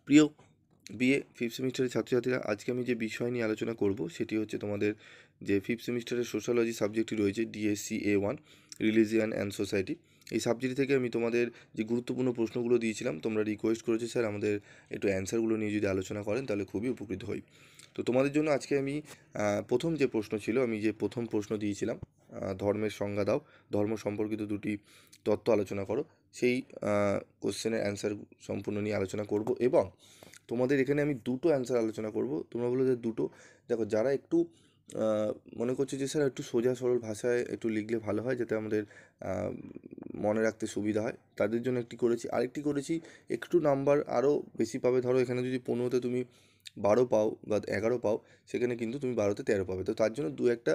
প্রিয় BA fifth সেমিস্টারের ছাত্রছাত্রীরা, আজকে আমি যে বিষয় নিয়ে আলোচনা করব সেটি হচ্ছে তোমাদের যে ফিফথ সেমিস্টারের সোশ্যালজি সাবজেক্টটি রয়েছে DSC A1 religion and society. এই সাবজেক্ট থেকে আমি তোমাদের যে গুরুত্বপূর্ণ প্রশ্নগুলো দিয়েছিলাম, তোমরা রিকোয়েস্ট করেছো স্যার আমাদের একটু অ্যান্সারগুলো নিয়ে যদি আলোচনা করেন তাহলে খুবই উপকৃত হই। তো তোমাদের জন্য আজকে আমি প্রথম যে প্রশ্ন ছিল, আমি যে প্রথম প্রশ্ন দিয়েছিলাম, ধর্মের সংজ্ঞা দাও, ধর্ম সম্পর্কিত দুটি তত্ত্ব আলোচনা করো, সেই কোশ্চেনের অ্যান্সার সম্পূর্ণ নিয়ে আলোচনা করব। এবং তোমাদের এখানে আমি দুটো অ্যান্সার আলোচনা করব। তোমরা বলো যে দুটো, দেখো যারা একটু মনে করছে যে স্যার একটু সোজা সরল ভাষায় একটু লিখলে ভালো হয়, যাতে আমাদের মনে রাখতে সুবিধা হয়, তাদের জন্য একটি করেছি। আরেকটি করেছি একটু নাম্বার আরও বেশি পাবে। ধরো এখানে যদি 15তে তুমি 12 পাও বা 11 পাও, সেখানে কিন্তু তুমি 12তে 13 পাবে। তো তার জন্য দু একটা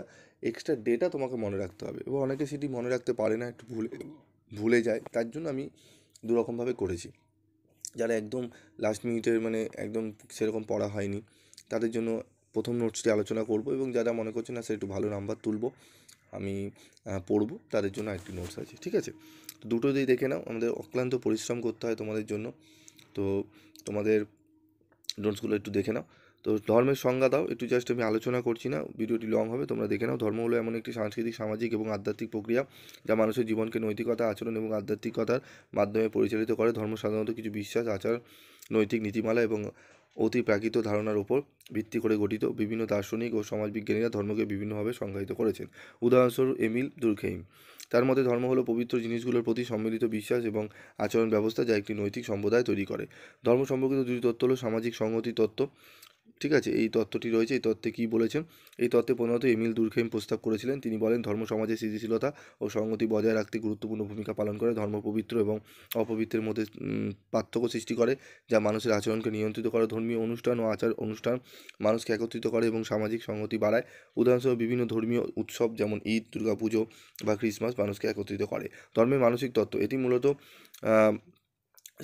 এক্সট্রা ডেটা তোমাকে মনে রাখতে হবে, এবং অনেকে সেটি মনে রাখতে পারে না, একটু ভুলে যায়। তার জন্য আমি দুরকমভাবে করেছি। যারা একদম লাস্ট মিনিটের মানে একদম সেরকম পড়া হয়নি, তাদের জন্য প্রথম নোটসটি আলোচনা করব, এবং যারা মনে করছে না স্যার একটু ভালো নাম্বার তুলব আমি পড়বো, তাদের জন্য একটি নোটস আছে, ঠিক আছে? তো দুটো দিয়ে দেখে নাও। আমাদের অক্লান্ত পরিশ্রম করতে হয় তোমাদের জন্য, তো তোমাদের নোটসগুলো একটু দেখে নাও। তো ধর্মের সংজ্ঞা দাও, একটু জাস্ট আমি আলোচনা করছি না, ভিডিওটি লং হবে, তোমরা দেখে নাও। ধর্ম হলো এমন একটি সাংস্কৃতিক, সামাজিক এবং আধ্যাত্মিক প্রক্রিয়া যা মানুষের জীবনকে নৈতিকতা, আচরণ এবং আধ্যাত্মিকতার মাধ্যমে পরিচালিত করে। ধর্ম সাধারণত কিছু বিশ্বাস, আচার, নৈতিক নীতিমালা এবং অতি প্রাকৃত ধারণার উপর ভিত্তি করে গঠিত। বিভিন্ন দার্শনিক ও সমাজবিজ্ঞানীরা ধর্মকে বিভিন্নভাবে সংজ্ঞায়িত করেছেন। উদাহরণস্বরূপ এমিল দুর্খেইম, তার মতে ধর্ম হলো পবিত্র জিনিসগুলোর প্রতি সম্মিলিত বিশ্বাস এবং আচরণ ব্যবস্থা যা একটি নৈতিক সম্প্রদায় তৈরি করে। ধর্ম সম্পর্কিত দুটি তত্ত্ব হলো সামাজিক সংহতি তত্ত্ব, ঠিক আছে? এই তত্ত্বটি রয়েছে। এই তত্ত্বে কী বলেছেন? এই তত্ত্বে প্রধানত এমিল দুর্খেইম প্রস্তাব করেছিলেন। তিনি বলেন ধর্ম সমাজের স্থিতিশীলতা ও সংহতি বজায় রাখতে গুরুত্বপূর্ণ ভূমিকা পালন করে। ধর্ম পবিত্র এবং অপবিত্রের মধ্যে পার্থক্য সৃষ্টি করে, যা মানুষের আচরণকে নিয়ন্ত্রিত করে। ধর্মীয় অনুষ্ঠান ও আচার অনুষ্ঠান মানুষকে একত্রিত করে এবং সামাজিক সংহতি বাড়ায়। উদাহরণস্বরূপ বিভিন্ন ধর্মীয় উৎসব যেমন ঈদ, দুর্গাপুজো বা ক্রিসমাস মানুষকে একত্রিত করে। ধর্মের মানসিক তত্ত্ব, এটি মূলত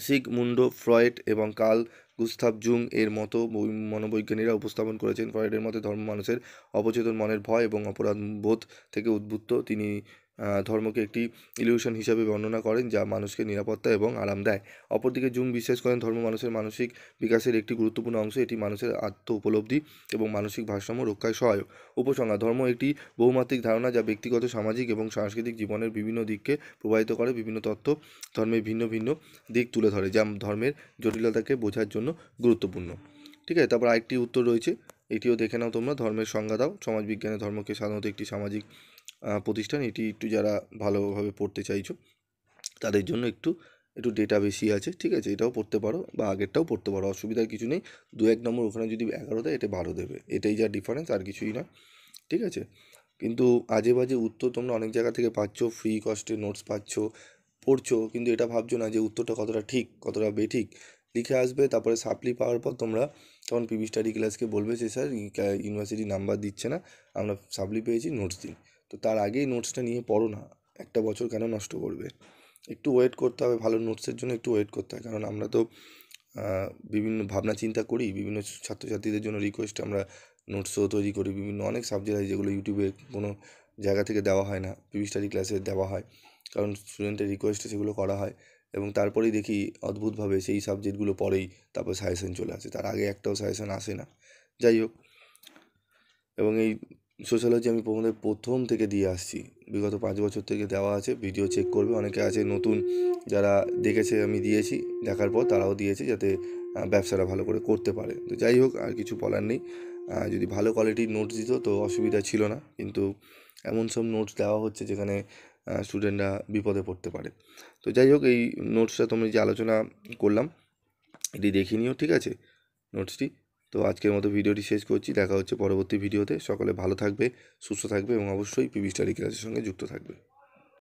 সিগমুন্ড ফ্রয়েড এবং কার্ল গুস্তাভ জুং এর মতো মনোবৈজ্ঞানিকরা উপস্থাপন করেছেন। ফ্রয়েডের মতে ধর্ম মানুষের অবচেতন মনের ভয় এবং অপরাধ বোধ থেকে উদ্বুদ্ধ। তিনি ধর্মকে একটি ইলিউশন হিসাবে বর্ণনা করেন যা মানুষকে নিরাপত্তা এবং আরাম দেয়। অপরদিকে জুং বিশ্বাস করেন ধর্ম মানুষের মানসিক বিকাশের একটি গুরুত্বপূর্ণ অংশ। এটি মানুষের আত্ম উপলব্ধি এবং মানসিক ভারসাম্য রক্ষায় সহায়ক। উপসংহার, ধর্ম একটি বহুমাত্রিক ধারণা যা ব্যক্তিগত, সামাজিক এবং সাংস্কৃতিক জীবনের বিভিন্ন দিককে প্রভাবিত করে। বিভিন্ন তত্ত্ব ধর্মের ভিন্ন ভিন্ন দিক তুলে ধরে, যা ধর্মের জটিলতাকে বোঝার জন্য গুরুত্বপূর্ণ, ঠিক আছে? তারপর আরেকটি উত্তর রয়েছে, এটিও দেখে নাও তোমরা। ধর্মের সংজ্ঞা দাও। সমাজবিজ্ঞানে ধর্মকে সাধারণত একটি সামাজিক প্রতিষ্ঠান। এটি একটু যারা ভালোভাবে পড়তে চাইছো তাদের জন্য একটু একটু ডেটা বেশি আছে, ঠিক আছে? এটাও পড়তে পারো বা আগেরটাও পড়তে পারো, অসুবিধার কিছু নেই। 2-1 নম্বর ওখানে যদি 11 দেয়, এটা 12 দেবে, এটাই যা ডিফারেন্স, আর কিছুই না, ঠিক আছে? কিন্তু আজে বাজে উত্তর তোমরা অনেক জায়গা থেকে পাচ্ছ, ফ্রি কস্টে নোটস পাচ্ছ, পড়ছো, কিন্তু এটা ভাবছো না যে উত্তরটা কতটা ঠিক কতটা বেঠিক। লিখে আসবে, তারপরে সাপ্লি পাওয়ার পর তোমরা তখন পিবি স্টাডি ক্লাসকে বলবে যে স্যার ইউনিভার্সিটি নাম্বার দিচ্ছে না, আমরা সাপ্লি পেয়েছি, নোটস দিন। তো তার আগেই নোটসটা নিয়ে পড়ো না, একটা বছর কেন নষ্ট করবে? একটু ওয়েট করতে হবে, ভালো নোটসের জন্য একটু ওয়েট করতে হয়, কারণ আমরা তো বিভিন্ন ভাবনা চিন্তা করি, বিভিন্ন ছাত্রছাত্রীদের জন্য রিকোয়েস্টে আমরা নোটসও তৈরি করি। বিভিন্ন অনেক সাবজেক্ট আছে যেগুলো ইউটিউবে কোনো জায়গা থেকে দেওয়া হয় না, পিবি স্টাডি ক্লাসে দেওয়া হয়, কারণ স্টুডেন্টের রিকোয়েস্টে সেগুলো করা হয়। এবং তারপরেই দেখি অদ্ভুতভাবে সেই সাবজেক্টগুলো পরেই তারপর সাজেশন চলে আসে, তার আগে একটাও সাজেশন আসে না। যাই হোক, এবং এই সোশ্যালজি আমি তোমাদের প্রথম থেকে দিয়ে আসছি, বিগত 5 বছর থেকে দেওয়া আছে, ভিডিও চেক করবে। অনেকে আছে নতুন, যারা দেখেছে আমি দিয়েছি, দেখার পর তারাও দিয়েছে, যাতে ব্যবসাটা ভালো করে করতে পারে। তো যাই হোক, আর কিছু বলার নেই। যদি ভালো কোয়ালিটির নোটস দিত তো অসুবিধা ছিল না, কিন্তু এমন সব নোটস দেওয়া হচ্ছে যেখানে স্টুডেন্টরা বিপদে পড়তে পারে। তো যাই হোক, এই নোটসটা তুমি যে আলোচনা করলাম এটি দেখে নিও, ঠিক আছে? নোটসটি। তো আজকের মতো ভিডিওটি শেষ করছি, দেখা হচ্ছে পরবর্তী ভিডিওতে। সকলে ভালো থাকবে, সুস্থ থাকবে এবং অবশ্যই পিবি স্টাডি ক্লাসের সঙ্গে যুক্ত থাকবে।